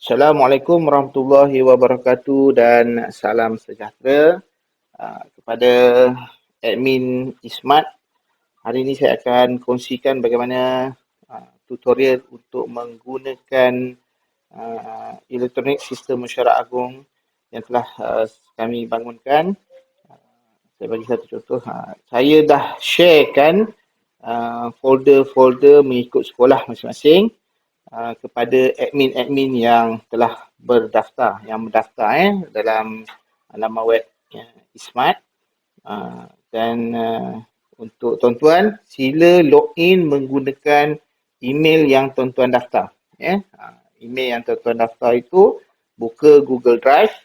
Assalamualaikum warahmatullahi wabarakatuh dan salam sejahtera kepada admin Ismat. Hari ini saya akan kongsikan bagaimana tutorial untuk menggunakan elektronik sistem mesyuarat agung yang telah kami bangunkan. Saya bagi satu contoh. Saya dah sharekan folder-folder mengikut sekolah masing-masing kepada admin-admin yang telah berdaftar, yang mendaftar dalam laman web Ismat. Dan untuk tuan-tuan, sila login menggunakan email yang tuan-tuan daftar. Email yang tuan-tuan daftar itu, buka Google Drive.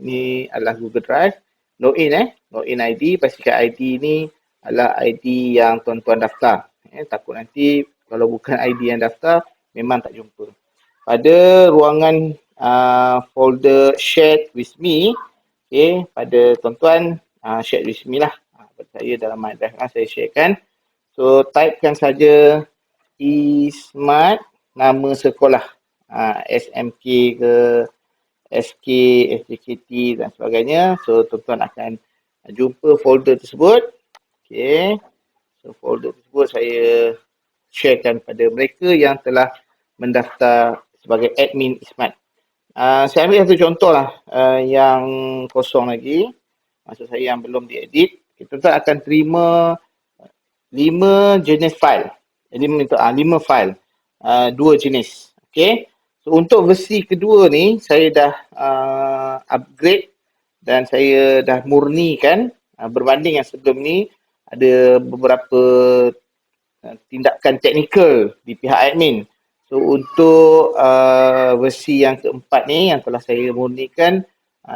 Ini adalah Google Drive. Login login ID, pastikan ID ni adalah ID yang tuan-tuan daftar. Takut nanti kalau bukan ID yang daftar, memang tak jumpa. Pada ruangan folder shared with me, pada tuan-tuan shared with me lah. Pada saya dalam my drive saya sharekan. So, typekan saja Ismat, nama sekolah. SMK ke, SK, SJKT dan sebagainya. So, tuan-tuan akan jumpa folder tersebut. So, folder tersebut saya sharekan kepada mereka yang telah mendaftar sebagai admin Ismat. Saya ambil satu contoh lah yang kosong lagi. Maksud saya yang belum diedit. Kita akan terima 5 jenis file. 5 file. 2 jenis. Okay. So, untuk versi kedua ni, saya dah upgrade dan saya dah murnikan berbanding yang sebelum ni ada beberapa tindakan teknikal di pihak admin. So, untuk versi yang keempat ni yang telah saya murnikan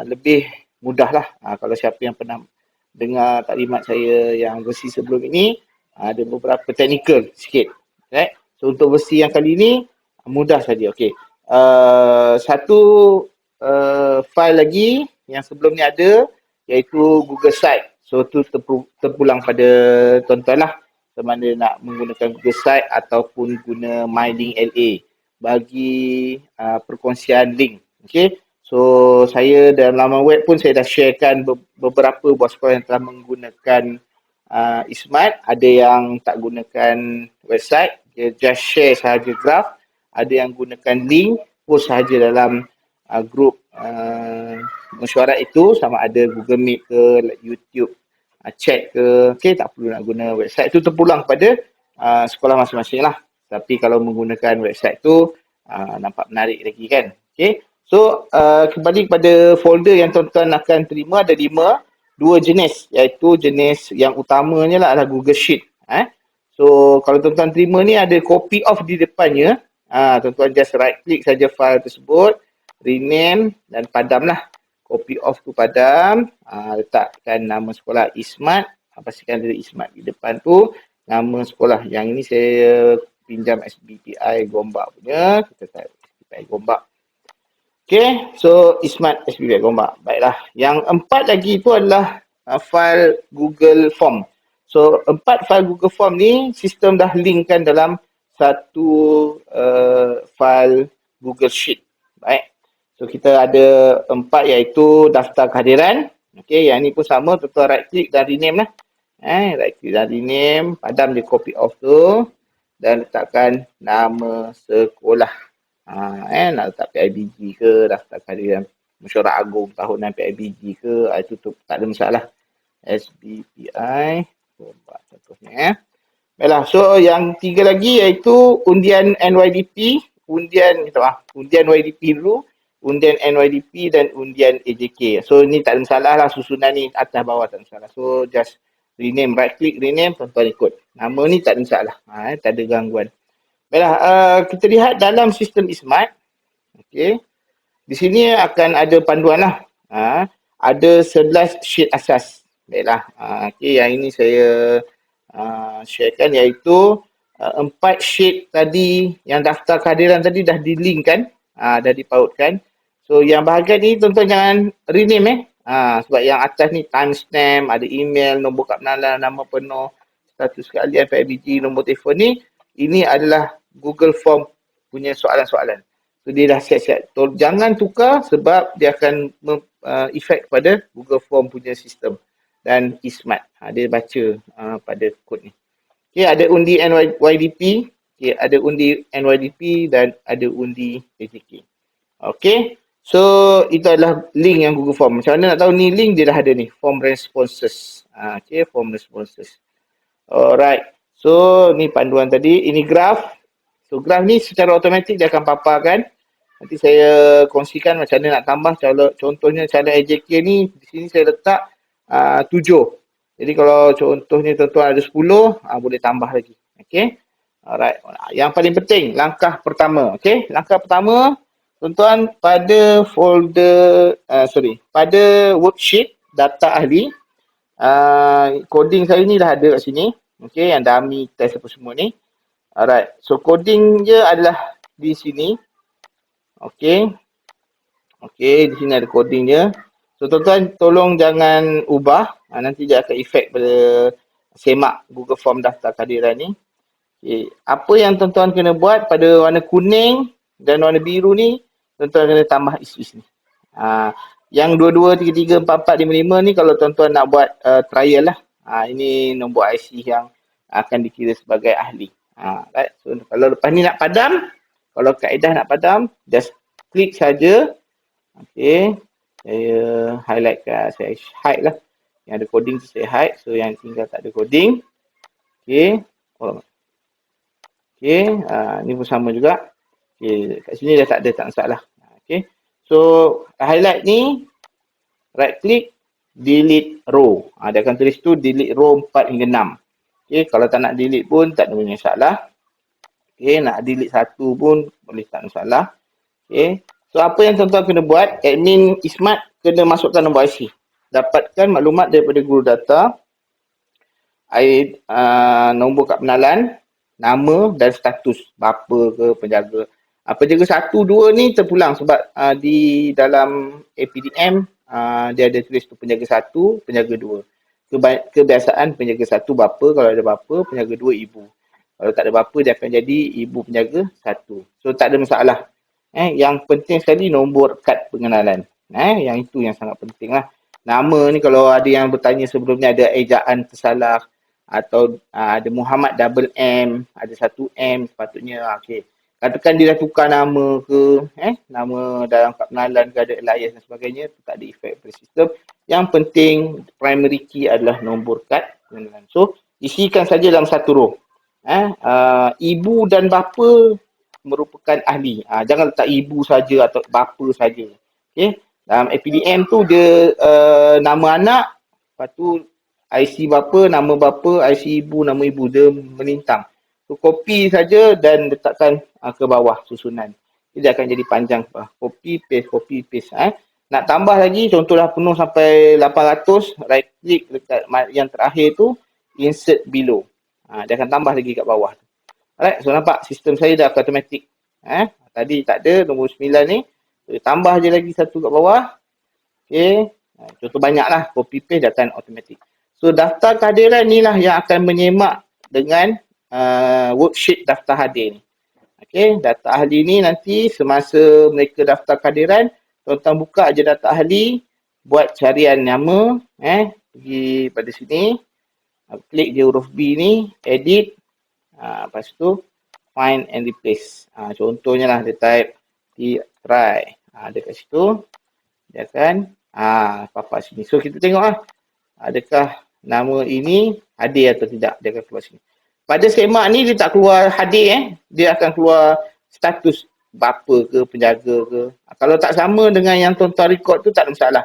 lebih mudah lah. Kalau siapa yang pernah dengar taklimat saya yang versi sebelum ini, ada beberapa teknikal sikit. Right? So, untuk versi yang kali ini, mudah saja. Okay. Satu file lagi yang sebelum ni ada, iaitu Google Site. So, tu terpulang pada tuan-tuan lah. Sama ada nak menggunakan Google Site ataupun guna MyLink LA bagi perkongsian link. Okay. So, saya dalam laman web pun saya dah sharekan beberapa buah sekolah yang telah menggunakan Ismat. Ada yang tak gunakan website, dia just share sahaja graf. Ada yang gunakan link, post sahaja dalam grup mesyuarat itu, sama ada Google Meet ke, YouTube chat ke, okay, tak perlu nak guna website. Itu terpulang pada sekolah masing-masing lah. Tapi kalau menggunakan website tu nampak menarik lagi kan. Okay. So, kembali kepada folder yang tuan-tuan akan terima, ada 2 jenis, iaitu jenis yang utamanya lah adalah Google Sheet. So, kalau tuan-tuan terima ni ada copy of di depannya. Tuan-tuan just right click saja file tersebut, rename dan padam lah. Copy off tu padam, letakkan nama sekolah Ismat, pastikan ada Ismat di depan tu, nama sekolah. Yang ini saya pinjam SBPI Gombak punya, kita type SBPI Gombak. Okay, so Ismat SBPI Gombak. Baiklah, yang 4 lagi itu adalah file Google Form. So, 4 file Google Form ni sistem dah linkkan dalam satu file Google Sheet. Baik. So, kita ada 4 iaitu daftar kehadiran. Okey, yang ni pun sama, tuan-tuan right click dan rename lah. Right click dan rename, padam dia copy off tu dan letakkan nama sekolah. Nak letak PIBG ke, daftar kehadiran mesyuarat agung tahunan PIBG ke, itu tu tak ada masalah. SBPI contohnya. Baiklah, so yang 3 lagi iaitu undian NYDP, undian YDP dulu, undian NYDP dan undian AJK. So, ni tak ada masalah lah, susunan ni atas bawah tak ada masalah. So, just rename, right click, rename, tuan-tuan ikut. Nama ni tak ada masalah, tak ada gangguan. Baiklah, kita lihat dalam sistem Ismat. Okay. Di sini akan ada panduan lah. Ada 11 sheet asas. Baiklah, okay, yang ini saya sharekan iaitu 4 sheet tadi yang daftar kehadiran tadi dah di-linkkan, dah dipautkan. So, yang bahagian ni tuan-tuan jangan rename sebab yang atas ni timestamp, ada email, nombor kad pengenalan, nama penuh, status keahlian PIBG, nombor telefon ni, ini adalah Google Form punya soalan-soalan. So dia dah siap-siap. Jangan tukar sebab dia akan efek kepada Google Form punya sistem dan eSmart. Dia baca pada kod ni. Okay, ada undi NYDP, okay, ada undi NYDP dan ada undi PJK. Okay, so itu adalah link yang Google Form. Macam mana nak tahu ni link? Dia dah ada ni, form responses. Okay, form responses. Alright, so ni panduan tadi, ini graf. So graf ni secara automatik dia akan paparkan. Nanti saya kongsikan macam mana nak tambah. Contohnya cara AJK ni, di sini saya letak 7. Jadi kalau contohnya tuan-tuan ada 10, boleh tambah lagi. Okay. Alright. Yang paling penting, langkah pertama. Okay. Langkah pertama, tuan-tuan pada pada worksheet data ahli, coding saya ni dah ada kat sini. Okay. Yang dummy test apa semua ni. Alright. So coding je adalah di sini. Okay. Okay. Di sini ada coding je. So tuan-tuan tolong jangan ubah. Nanti dia akan efek pada semak Google Form daftar kehadiran ni. Okay. Apa yang tuan-tuan kena buat pada warna kuning dan warna biru ni, tuan-tuan kena tambah is ni. Yang 22, 33, 44, 55 ni kalau tuan-tuan nak buat trial lah. Ini nombor IC yang akan dikira sebagai ahli. Right? So kalau lepas ni nak padam, kalau kaedah nak padam, just klik saja. Okay. Saya highlight saya hide lah. Yang ada coding tu saya hide. So yang tinggal tak ada coding. Okay. Okay. Ni pun sama juga. Okay. Kat sini dah tak ada, tak masalah. Okay. So highlight ni, right click, delete row. Dia akan tulis tu delete row 4 hingga 6. Okay. Kalau tak nak delete pun tak ada masalah. Okay. Nak delete satu pun boleh, tak masalah. Okay. So apa yang tuan-tuan kena buat, admin eSmart kena masukkan nombor IC. Dapatkan maklumat daripada guru data, nombor kad penalan, nama dan status, bapa ke penjaga. Penjaga 1, 2 ni terpulang sebab di dalam APDM dia ada tulis tu penjaga 1, penjaga 2. Kebiasaan penjaga 1 bapa, kalau ada bapa, penjaga 2 ibu. Kalau tak ada bapa dia akan jadi ibu penjaga 1. So tak ada masalah. Yang penting sekali nombor kad pengenalan. Yang itu yang sangat penting lah. Nama ni kalau ada yang bertanya sebelum ni ada ejaan tersalah atau ada Muhammad double M, ada 1 M sepatutnya. Okay. Katakan dia dah tukar nama ke, nama dalam kad pengenalan ke, ada alias dan sebagainya, itu tak ada efek pada sistem. Yang penting primary key adalah nombor kad pengenalan. So isikan saja dalam satu row. Ibu dan bapa merupakan ahli. Jangan letak ibu saja atau bapa saja. Okay. Dalam APDM tu dia nama anak, lepas tu IC bapa, nama bapa, IC ibu, nama ibu, dia melintang. So copy saja dan letakkan ke bawah susunan. Dia akan jadi panjang. Copy paste. Nak tambah lagi, contoh dah penuh sampai 800, right click dekat yang terakhir tu, insert below. Dia akan tambah lagi kat bawah. Alright, so nampak sistem saya dah automatic. Tadi tak ada, nombor 9 ni. So, tambah je lagi satu kat bawah. Okay. Contoh banyak lah, copy paste dia akan automatic. So daftar kehadiran ni lah yang akan menyemak dengan worksheet daftar hadir ni. Okay, data ahli ni nanti semasa mereka daftar kehadiran, tuan-tuan buka je data ahli, buat carian nama, pergi pada sini, klik je huruf B ni, edit, lepas tu find and replace. Contohnya lah dia type try. Dia kat situ. Dia akan papak sini. So kita tengok lah. Adakah nama ini hadir atau tidak. Dia akan keluar sini. Pada semak ni dia tak keluar hadir. Dia akan keluar status bapa ke, penjaga ke. Kalau tak sama dengan yang tuan-tuan record tu tak ada masalah.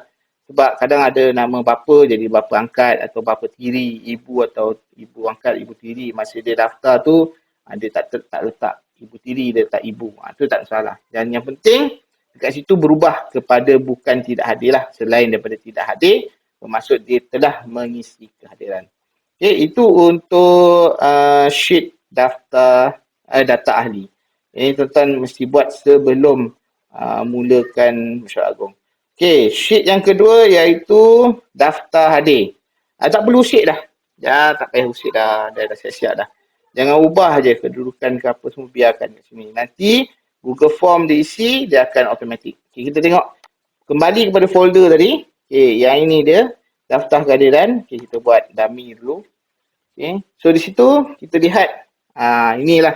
Sebab kadang ada nama bapa jadi bapa angkat atau bapa tiri, ibu atau ibu angkat, ibu tiri. Masa dia daftar tu, dia tak letak ibu tiri, dia letak ibu. Itu tak masalah. Dan yang penting, dekat situ berubah kepada bukan tidak hadir lah. Selain daripada tidak hadir, bermaksud dia telah mengisi kehadiran. Okay, itu untuk sheet daftar data ahli. Ini tuan-tuan mesti buat sebelum mulakan mesyuarat agung. Okey, sheet yang kedua iaitu daftar hadir. Tak perlu usik dah. Tak payah usik dah. Dah siap-siap dah. Jangan ubah je kedudukan ke apa semua, biarkan kat sini. Nanti Google Form diisi, dia akan automatik. Okay, kita tengok kembali kepada folder tadi. Okay, yang ini dia daftar kehadiran. Okay, kita buat dummy dulu. Okay, so di situ kita lihat inilah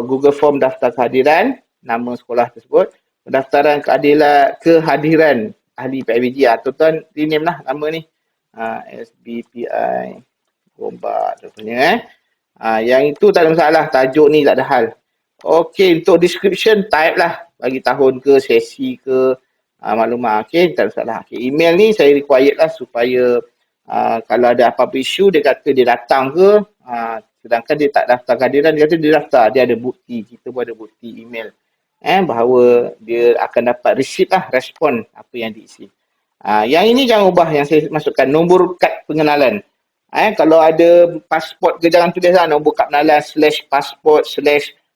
Google Form daftar kehadiran, nama sekolah tersebut, pendaftaran kehadiran ahli PIBG. Tuan-tuan rename lah nama ni. SBPI Gombak contohnya. Yang itu tak ada masalah, tajuk ni tak ada hal. Okey, untuk description type lah, bagi tahun ke, sesi ke, maklumat. Okey, tak ada masalah. Okay, email ni saya required lah supaya kalau ada apa-apa isu, dia kata dia datang ke, sedangkan dia tak daftar kehadiran, dia kata dia daftar, dia ada bukti, kita pun ada bukti email bahawa dia akan dapat receipt lah, respon apa yang diisi. Yang ini jangan ubah, yang saya masukkan nombor kad pengenalan. Kalau ada pasport ke, jangan tulis lah nombor kad pengenalan /pasport/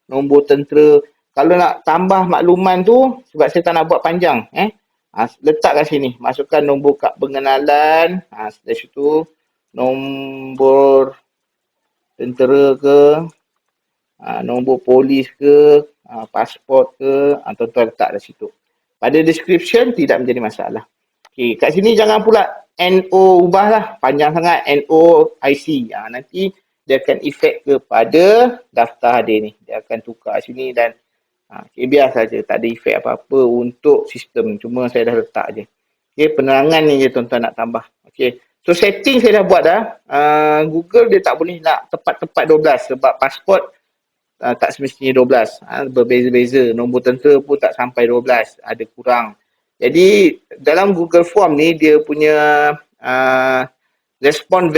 nombor tentera. Kalau nak tambah makluman tu, sebab saya tak nak buat panjang, letak kat sini, masukkan nombor kad pengenalan, itu nombor tentera ke, nombor polis ke, pasport ke, tuan-tuan letak kat situ. Pada description tidak menjadi masalah. Okay, kat sini jangan pula NO ubahlah, panjang sangat NOIC. Nanti dia akan efek kepada daftar hadir ni. Dia akan tukar sini dan okay, biar saja, tak ada efek apa-apa untuk sistem. Cuma saya dah letak je. Okay, penerangan ni je tuan-tuan nak tambah. Okay, so setting saya dah buat dah. Google dia tak boleh nak tepat-tepat 12 sebab pasport tak semestinya 12. Berbeza-beza. Nombor tentera pun tak sampai 12. Ada kurang. Jadi dalam Google Form ni dia punya respon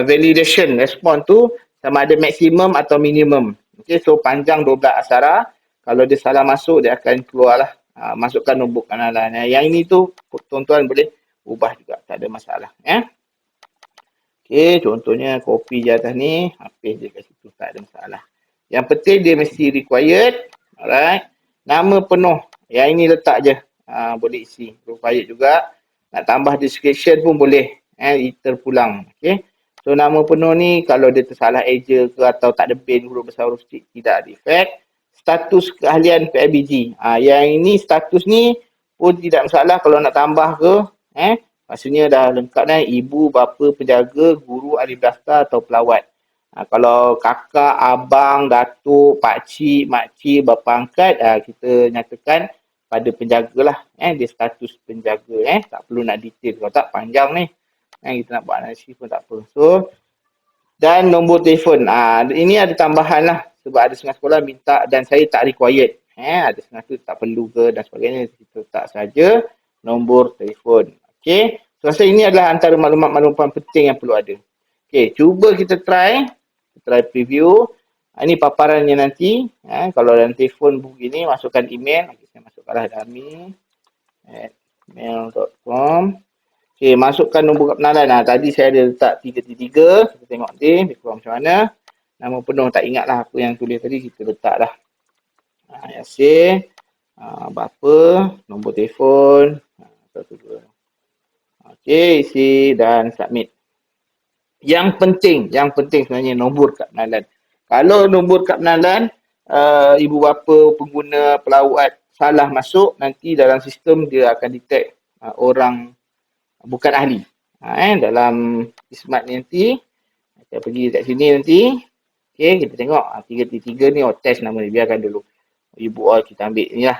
validation respon tu sama ada maksimum atau minimum. Okay, so panjang 12 aksara. Kalau dia salah masuk, dia akan keluarlah. Masukkan nombor kenalan. Yang ini tu tuan-tuan boleh ubah juga, tak ada masalah. Okay, contohnya copy je atas ni, paste je kat situ, tak ada masalah. Yang penting dia mesti required. Alright. Nama penuh. Yang ini letak je. Boleh isi. Required juga. Nak tambah description pun boleh. Terpulang. Okay. So nama penuh ni kalau dia tersalah eja ke atau tak ada bin huruf besar huruf kecil, tidak ada efek. Status keahlian PIBG. Yang ini status ni pun tidak masalah kalau nak tambah ke. Maksudnya dah lengkap dah, ibu, bapa, penjaga, guru, ahli daftar atau pelawat. Kalau kakak, abang, datuk, pakcik, makcik, bapa angkat, kita nyatakan pada penjaga lah. Dia status penjaga. Tak perlu nak detail. Kalau tak panjang ni. Kita nak buat analisis pun tak apa. So, dan nombor telefon. Ini ada tambahan lah. Sebab ada setengah sekolah minta dan saya tak required. Ada setengah tu tak perlu ke dan sebagainya. Kita letak saja nombor telefon. Okay. So, rasa ini adalah antara maklumat-maklumat penting yang perlu ada. Okay. Cuba kita try preview. Ini paparannya nanti. Kalau dalam telefon begini, masukkan email. Saya masukkanlah dummy @mail.com. Okay, masukkan nombor kad pengenalan. Tadi saya ada letak 333. Kita tengok nanti, dia keluar macam mana. Nama penuh, tak ingatlah apa yang tulis tadi. Kita letak dah. Yasin. Bapa. Nombor telefon. 12. Okay, isi dan submit. Yang penting sebenarnya nombor kad pengenalan. Kalau nombor kad pengenalan, ibu bapa, pengguna, pelawat salah masuk, nanti dalam sistem dia akan detect orang bukan ahli. Dalam Ismat ni nanti, kita pergi kat sini nanti. Okay, kita tengok 333 ni, test nama dia, biarkan dulu. Ibu kita ambil ni lah.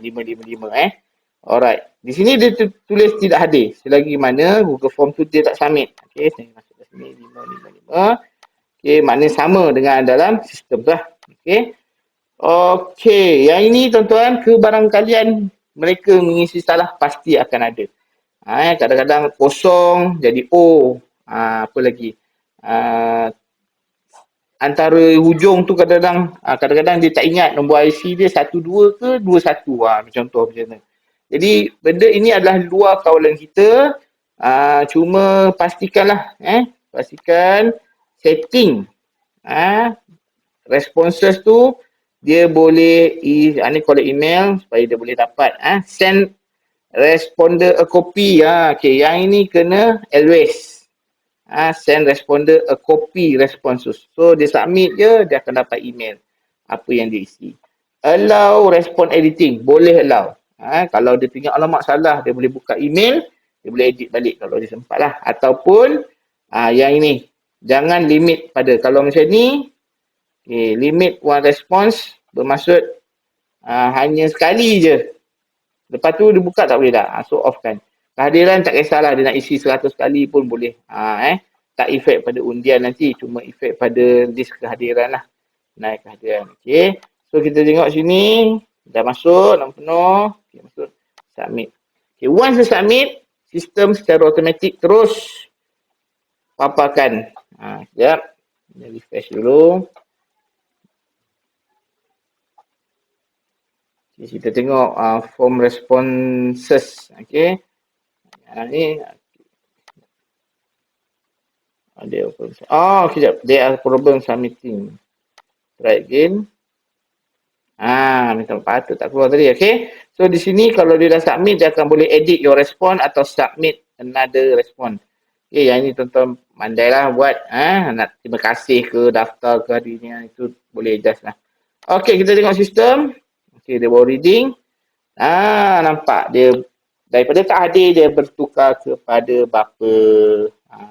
555 Alright. Di sini dia tulis tidak hadir. Selagi mana Google Form tu dia tak submit. Okay, saya masuk ke sini 555. Okay, maknanya sama dengan dalam sistem tu lah. Okay. Okay, yang ini tuan-tuan, kebarangkalian mereka mengisi salah pasti akan ada. Kadang-kadang kosong jadi O. Apa lagi? Antara hujung tu kadang-kadang dia tak ingat nombor IC dia 12 ke 21. Macam tu macam tu. Jadi benda ini adalah luar kawalan kita. Cuma pastikanlah pastikan setting responses tu dia boleh ni collect email supaya dia boleh dapat send responder a copy. Okay, yang ini kena always send responder a copy responses. So dia submit je, dia akan dapat email. apa yang dia isi. Allow respond editing, boleh allow. Kalau dia tengok alamak salah, dia boleh buka email, dia boleh edit balik kalau dia sempat lah. Ataupun yang ini, jangan limit pada, kalau macam ni, limit one response bermaksud hanya sekali je. Lepas tu dia buka tak boleh dah. So off kan. Kehadiran tak kisahlah, dia nak isi 100 kali pun boleh. Tak efek pada undian nanti, cuma efek pada list kehadiran lah. Naik kehadiran. Okay. So kita tengok sini, dah masuk, dah penuh. Okay, masuk, submit. Okay, once dia submit, sistem secara automatik terus paparkan. Sekejap. Refresh dulu. Okay, kita tengok form responses. Okay. Ni ada problem. Kejap. There are problem submitting. Try again. Minta patut tak keluar tadi. Okay. So di sini kalau dia dah submit, dia akan boleh edit your response atau submit another response. Okay, yang ni tuan-tuan mandailah buat. Nak terima kasih ke, daftar ke harinya, itu boleh adjust lah. Okay, kita tengok sistem. Okay, dia baru reading. Nampak dia daripada tak hadir dia bertukar kepada bapa.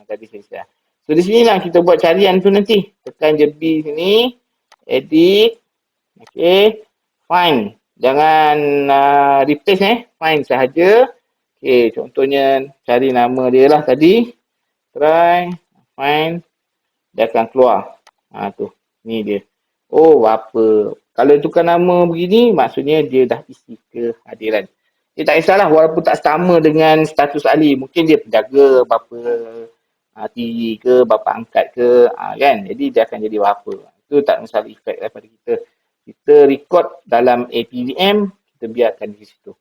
Tadi saya share. So di sinilah kita buat carian tu nanti. Tekan je B sini, edit. Okay, find. Jangan replace find sahaja. Okay, contohnya cari nama dia lah tadi. Try, find. Dia akan keluar. Tu, ni dia. Oh, bapa. Kalau tukar nama begini, maksudnya dia dah isi kehadiran. Tak kisahlah, walaupun tak sama dengan status ahli. Mungkin dia penjaga, bapa tiri ke, bapa angkat ke, kan? Jadi dia akan jadi bapa. Itu tak masalah efek daripada kita. Kita record dalam APDM, kita biarkan di situ.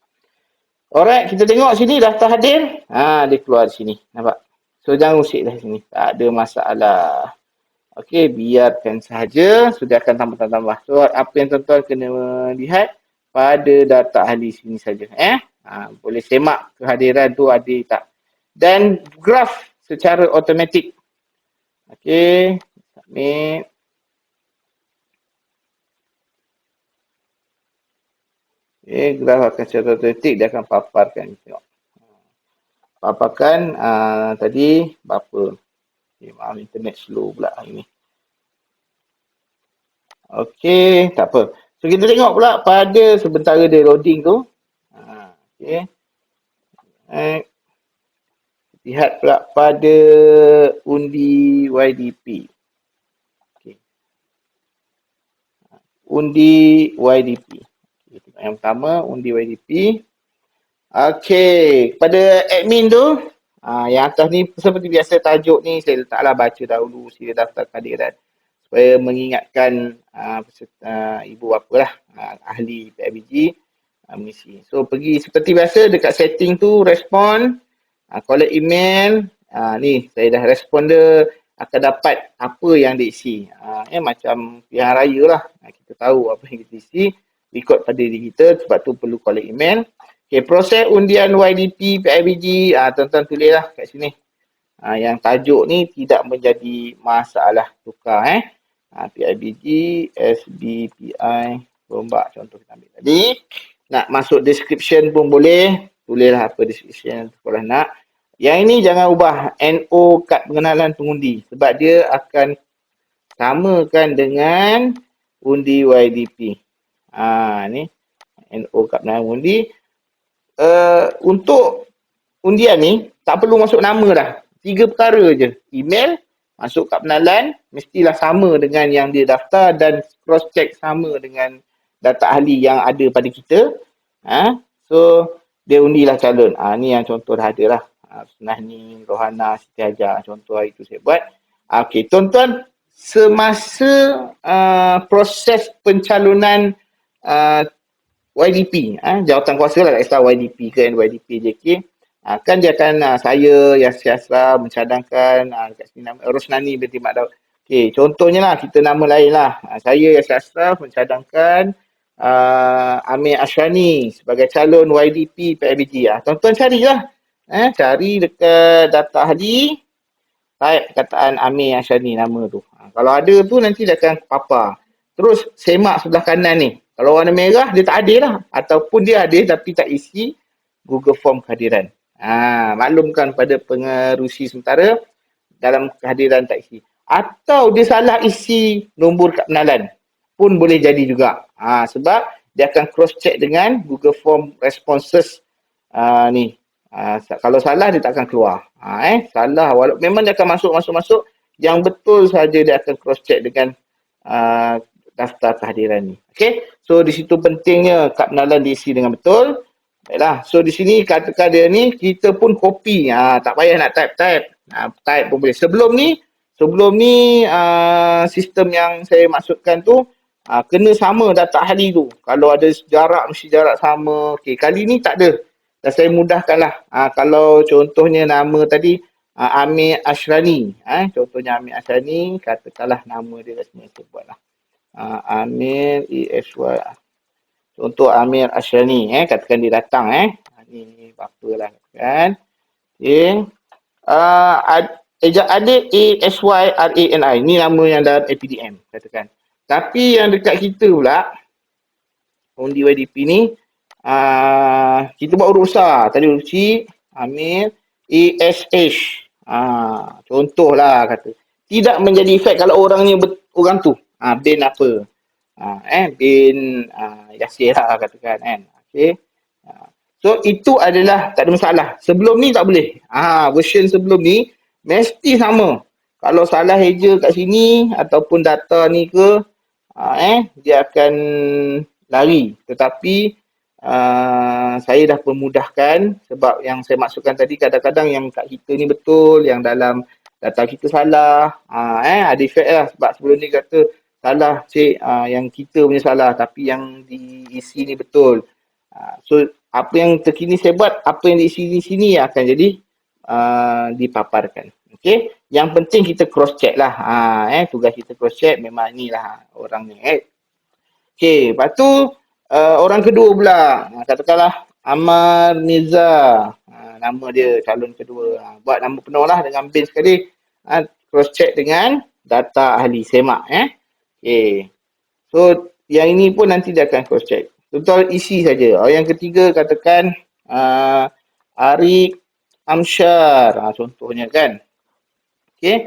Alright, kita tengok sini daftar hadir. Dia keluar di sini. Nampak? So, jangan usik dah sini. Tak ada masalah. Okey, biarkan sahaja. Sudah akan tambah-tambah. So, apa yang tuan-tuan kena lihat pada data ahli sini saja. Boleh semak kehadiran tu ada tak. Dan graf secara automatik. Okey, submit. Okey, graf akan secara automatik dia akan paparkan. Tengok. Paparkan tadi berapa. Okay, maaf internet slow pula ini. Okey, tak apa. So kita tengok pula pada sementara dia loading tu. Okey. Lihat pula pada undi YDP. Okay. Undi YDP. Okay, yang pertama undi YDP. Okey, pada admin tu, yang atas ni seperti biasa tajuk ni saya letaklah baca dahulu sila daftar kehadiran supaya mengingatkan ibu bapa lah, ahli PIBG mengisi. So pergi seperti biasa dekat setting tu respon, collect email, ni saya dah responder akan dapat apa yang diisi. Macam pilihan raya lah, kita tahu apa yang kita isi, record pada diri kita, sebab tu perlu collect email. Okay, proses undian YDP, PIBG, tuan-tuan tulislah kat sini. Yang tajuk ni tidak menjadi masalah tukar. PIBG, SBPI, rombak contoh kita ambil tadi. Nak masuk description pun boleh. Tulislah apa description kalau nak. Yang ini jangan ubah NO kad pengenalan pengundi. Sebab dia akan samakan dengan undi YDP. Ni NO kad pengenalan pengundi. Untuk undian ni tak perlu masuk nama dah. 3 perkara je. Email, masuk kad penalan, mestilah sama dengan yang dia daftar dan cross check sama dengan data ahli yang ada pada kita. So dia undilah calon. Ni yang contoh dah ada lah. Sunahni, Rohana, Siti Hajar, contoh hari tu saya buat. Okey, tuan-tuan, semasa proses pencalonan YDP, jawatan kuasa lah, tak kisah YDP ke NYDP JK, kan dia akan saya Yasir Ashraf mencadangkan kat sini nama Rosnani binti Mak Daud. Okey, contohnya lah kita nama lain lah. Saya Yasir Ashraf mencadangkan Amir Ashrani sebagai calon YDP PIBG. Tuan-tuan carilah. Cari dekat data ahli, type kataan Amir Ashrani nama tu. Kalau ada tu nanti dia akan papar. terus semak sebelah kanan ni. Kalau warna merah, dia tak adil lah. Ataupun dia adil tapi tak isi Google Form kehadiran. Maklumkan pada pengerusi sementara dalam kehadiran tak isi. Atau dia salah isi nombor kad pengenalan pun boleh jadi juga. Sebab dia akan cross check dengan Google Form responses ni. Kalau salah dia tak akan keluar. Salah walaupun memang dia akan masuk. Yang betul saja dia akan cross check dengan daftar kehadiran ni. Okey. So di situ pentingnya kad pengenalan diisi dengan betul. Baiklah. So di sini katakan dia ni kita pun copy. Tak payah nak type. Type pun boleh. Sebelum ni sistem yang saya maksudkan tu kena sama data ahli tu. Kalau ada jarak mesti jarak sama. Okey, kali ni tak ada. Dan saya mudahkanlah. Kalau contohnya nama tadi Amir Ashrani. Contohnya Amir Ashrani, katakanlah nama dia kat sini saya buatlah. Amir ESY. Contoh Amir Ashrani, katakan dia datang, ni apalah katakan. Okey. Ejaan dia ASYRANI. Ni nama yang dalam APDM katakan. Tapi yang dekat kita pula undi YDP ni kita buat huruf besar. Tadi huruf C, Amir ASH. Contohlah kata. Tidak menjadi efek kalau orangnya orang tu. Bin apa? Bin Yasir lah katakan kan. Okey. So itu adalah tak ada masalah. Sebelum ni tak boleh. Version sebelum ni mesti sama. Kalau salah eja kat sini ataupun data ni ke dia akan lari. Tetapi saya dah pemudahkan sebab yang saya maksudkan tadi kadang-kadang yang kat kita ni betul, yang dalam data kita salah. Ada efek lah sebab sebelum ni kata salah cik, yang kita punya salah tapi yang diisi ni betul. So apa yang terkini saya buat, apa yang diisi di sini akan jadi dipaparkan. Okey, yang penting kita cross check lah. Tugas kita cross check memang inilah orang ni. Okey, lepas tu orang kedua pula, katakanlah Amar Mirza. Nama dia calon kedua. Buat nama penuh lah dengan bin sekali. Cross check dengan data ahli semak. Okey. So yang ini pun nanti dia akan cross check. Total isi saja. Yang ketiga katakan Arik Amsyar. Contohnya kan. Okey.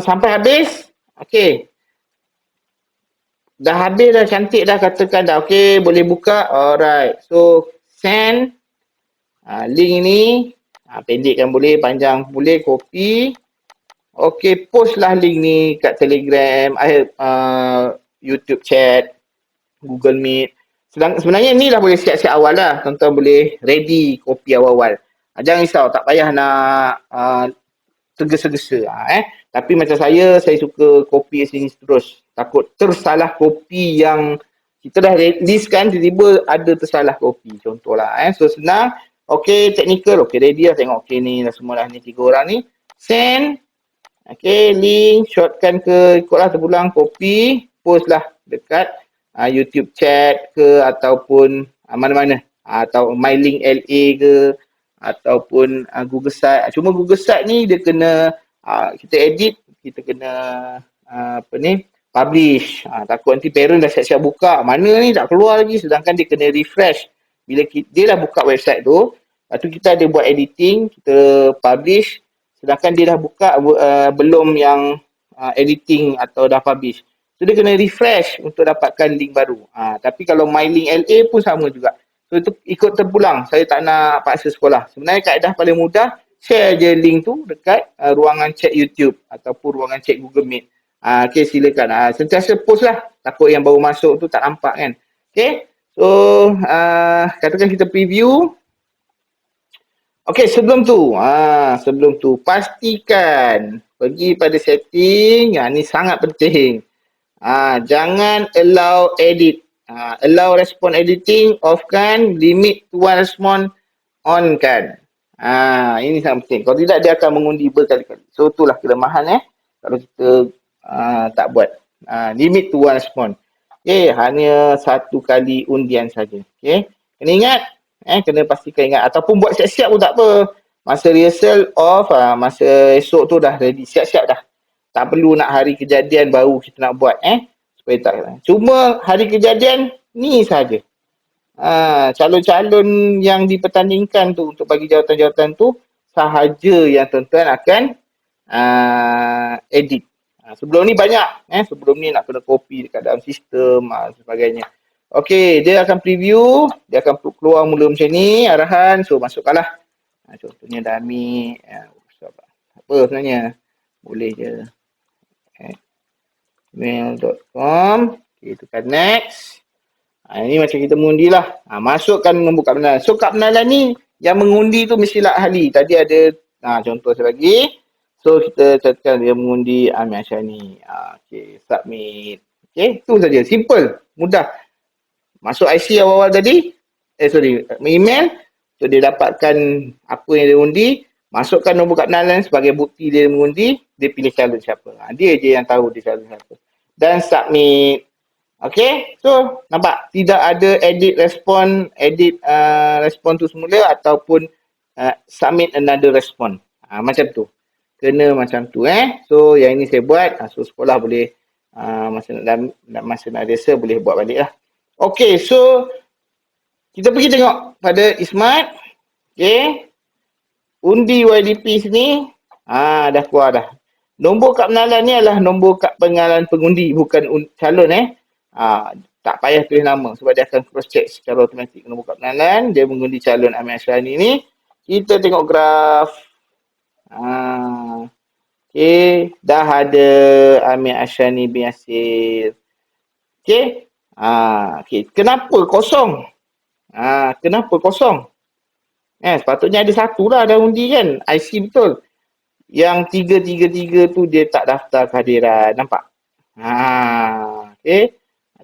Sampai habis. Okey. Dah habis dah, cantik dah, katakan dah. Okey, boleh buka. Alright. So send link ini. Pendekkan boleh, panjang boleh, copy. Okey, post lah link ni kat Telegram, YouTube chat, Google Meet. Sebenarnya ni dah boleh siap-siap awal lah. Tuan-tuan boleh ready copy awal-awal. Jangan risau, tak payah nak tergesa-gesa. Tapi macam saya suka copy sini terus. Takut tersalah copy yang kita dah list kan, tiba-tiba ada tersalah copy. Contohlah. So senang. Okey, technical. Okey, ready lah. Tengok. Okey, ni dah semua dah ni 3 orang ni. Send. Okey, link, shortkan ke, ikutlah terpulang, copy, post lah dekat YouTube chat ke ataupun mana-mana. Atau MyLink LA ke ataupun Google Site. Cuma Google Site ni dia kena kita edit, kita kena publish. Takut nanti parent dah siap-siap buka. Mana ni tak keluar lagi sedangkan dia kena refresh. Bila dia dah buka website tu, lepas tu kita ada buat editing, kita publish. Sedangkan dia dah buka belum yang editing atau dah publish. So dia kena refresh untuk dapatkan link baru. Tapi kalau MyLink LA pun sama juga. So itu ikut terpulang. Saya tak nak paksa sekolah. Sebenarnya kaedah paling mudah, share je link tu dekat ruangan chat YouTube ataupun ruangan chat Google Meet. Okay, silakan. Sentiasa post lah. Takut yang baru masuk tu tak nampak kan. Okay. So katakan kita preview. Okey, sebelum tu pastikan pergi pada setting. Ni sangat penting. Jangan allow edit. Allow response editing off kan, limit to one response on kan. Ini sangat penting. Kalau tidak dia akan mengundi berkali-kali. So itulah kelemahan kalau kita tak buat. Limit to one response. Okey, hanya satu kali undian saja. Okey. Kena ingat, kena pastikan ingat ataupun buat siap-siap pun tak apa. Masa rehearsal off, masa esok tu dah ready, siap-siap dah. Tak perlu nak hari kejadian baru kita nak buat supaya tak. Cuma hari kejadian ni saja. Calon-calon yang dipertandingkan tu untuk bagi jawatan-jawatan tu sahaja yang tuan-tuan akan edit. Sebelum ni banyak. Sebelum ni nak kena copy dekat dalam sistem sebagainya. Okey, dia akan preview, dia akan keluar mula macam ni arahan, so masukkanlah. Contohnya dah ambil apa sebenarnya, boleh je mail.com. Okay, tekan next. Ini macam kita mengundi lah. Masukkan nombor kad pengenalan. So kad pengenalan ni yang mengundi tu mestilah ahli. Tadi ada contoh saya bagi. So kita tekan dia mengundi Amir Asyani. Okay, submit. Okay, tu saja. Simple, mudah. Masuk IC awal-awal tadi. Email. So dia dapatkan apa yang dia undi. Masukkan nombor kad pengenalan sebagai bukti dia mengundi. Dia pilih calon siapa. Dia je yang tahu dia calon siapa. Dan submit. Okay, so nampak tidak ada edit respon tu semula ataupun submit another respon. Macam tu. Kena macam tu So yang ini saya buat, so sekolah boleh masa nak resa boleh buat balik lah. Okay, so kita pergi tengok pada Ismat. Okay, undi YDP sini dah keluar dah. Nombor kad pengenalan ni adalah nombor kad pengenalan pengundi, bukan calon tak payah tulis nama sebab dia akan cross check secara automatik nombor kad pengenalan. Dia mengundi calon Amir Asyani ni. Kita tengok graf. Okay, dah ada Amir Asyani bin Yasir. Okay. Okay. Kenapa kosong? Kenapa kosong? Sepatutnya ada satu lah dah undi kan. IC betul. Yang 333 tu dia tak daftar kehadiran. Nampak? Okay.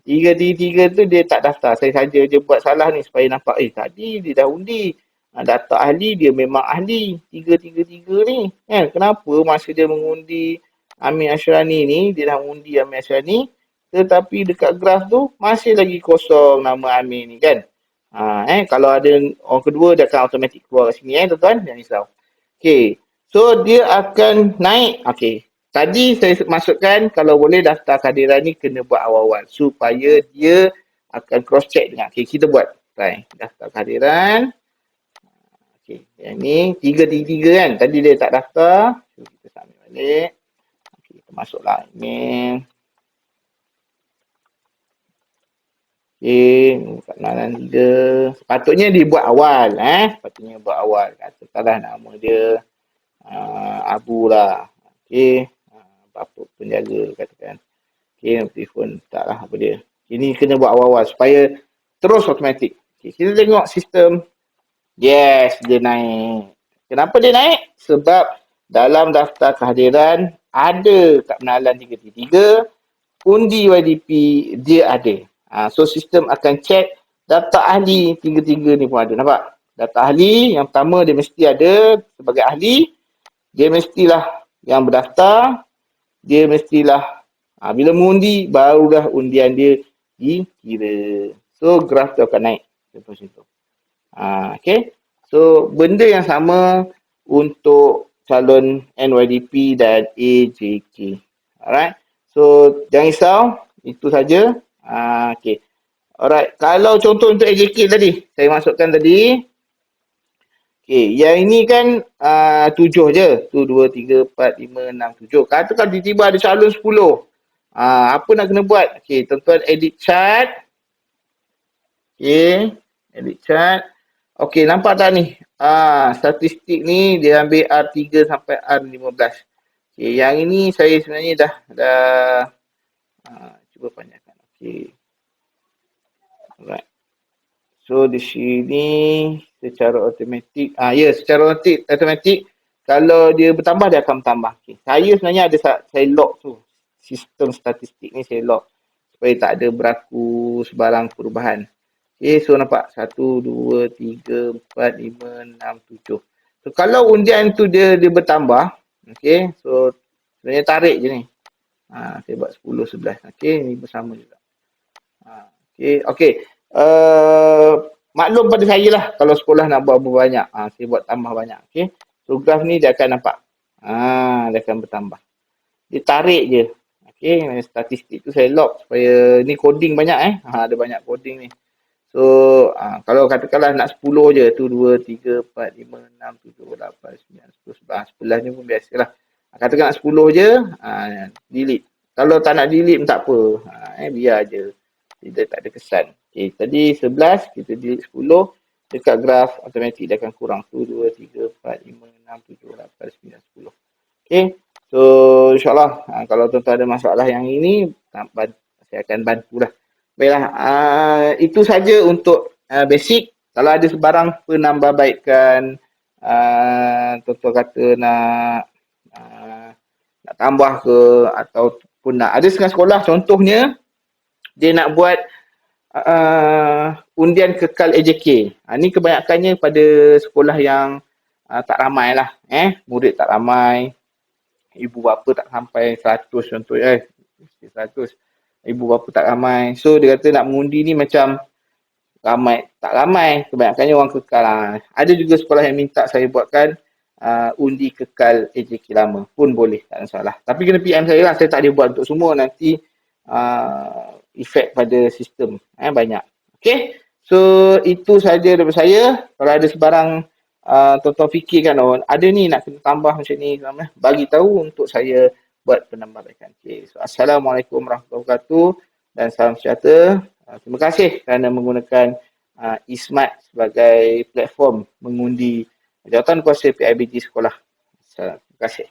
333 tu dia tak daftar. Saya saja je buat salah ni supaya nampak. Tadi dia dah undi. Data ahli dia memang ahli. 333 ni. Kenapa masa dia mengundi Amir Asyani ni, dia dah undi Amir Asyani, tetapi dekat graf tu masih lagi kosong nama Amir ni kan. Kalau ada orang kedua dia akan automatik keluar kat sini tuan-tuan. Jangan risau. Okay. So dia akan naik. Okay. Tadi saya masukkan kalau boleh daftar kehadiran ni kena buat awal-awal supaya dia akan cross check dengan. Okay, kita buat. Try. Daftar kehadiran. Okay, yang ni 333 kan. Tadi dia tak daftar. So, kita submit balik. Okay, kita masuklah email. Okay, kenalan dia. Sepatutnya dibuat awal. Sepatutnya buat awal. Katakanlah nama dia Abu lah. Okay. Apa penjaga katakan. Okay, telefon taklah apa dia. Ini kena buat awal-awal supaya terus automatik. Okay, kita tengok sistem. Yes, dia naik. Kenapa dia naik? Sebab dalam daftar kehadiran ada kad pengenalan 333, undi YDP dia ada. So sistem akan check data ahli 33 ni pun ada. Nampak? Data ahli yang pertama dia mesti ada sebagai ahli. Dia mestilah yang berdaftar. Dia mestilah bila mengundi barulah undian dia dikira. So graf tu akan naik macam tu. Okay. So benda yang sama untuk calon NYDP dan AJK. Alright. So jangan risau, itu saja. Okay. Alright. Kalau contoh untuk AJK tadi, saya masukkan tadi. Okay, yang ini kan 7 je. 1, 2, 3, 4, 5, 6, 7. Katakan tiba-tiba ada calon 10. Apa nak kena buat? Okay, tuan-tuan edit chart. Okay, edit chart. Okay, nampak tak ni? Statistik ni dia ambil R3 sampai R15. Okay, yang ini saya sebenarnya dah cuba panjangkan. Okay. Alright. So di sini secara automatik, secara automatik kalau dia bertambah dia akan bertambah. Okay. Saya sebenarnya saya lock tu. Sistem statistik ni saya lock supaya tak ada berlaku sebarang perubahan. Okay, so nampak 1, 2, 3, 4, 5, 6, 7. So kalau undian tu dia bertambah, okay, so sebenarnya tarik je ni. Saya buat 10, 11. Okay, ni bersama juga. Okay. Maklum pada saya lah kalau sekolah nak buat banyak. Saya buat tambah banyak. Okay. So graf ni dia akan nampak. Dia akan bertambah. Dia tarik je. Okay, statistik tu saya lock supaya ni coding banyak ada banyak coding ni. So, kalau katakanlah nak 10 je, tu 2, 3, 4, 5, 6, 7, 8, 9, 10, 11. 11 ni pun biasalah. Katakan nak 10 je, delete. Kalau tak nak delete pun tak apa. Biar je. Dia tak ada kesan. Okay, tadi 11, kita delete 10. Dekat graf, automatik dia akan kurang. 1, 2, 3, 4, 5, 6, 7, 8, 9, 10. Okay. So, insyaAllah, kalau tuan-tuan ada masalah yang ini, saya akan bantulah. Baiklah, itu saja untuk basic. Kalau ada sebarang penambahbaikan, tuan-tuan kata nak tambah ke ataupun nak. Ada setengah sekolah contohnya, dia nak buat undian kekal AJK. Ini kebanyakannya pada sekolah yang tak ramai lah. Murid tak ramai, ibu bapa tak sampai 100 contohnya. 100. Ibu bapa tak ramai. So, dia kata nak mengundi ni macam ramai. Tak ramai. Kebanyakannya orang kekal lah. Ada juga sekolah yang minta saya buatkan undi kekal AJK lama. Pun boleh. Tak ada masalah. Tapi kena PM saya lah. Saya tak boleh buat untuk semua. Nanti efek pada sistem. Banyak. Okay. So, itu saja daripada saya. Kalau ada sebarang tuan-tuan fikirkan, ada ni nak kena tambah macam ni. Bagi tahu untuk saya buat penambahbaikan. Okay. So, Assalamualaikum warahmatullahi wabarakatuh. Dan salam sejahtera. Terima kasih kerana menggunakan Ismart sebagai platform mengundi jawatan kuasa PIBG sekolah. Terima kasih.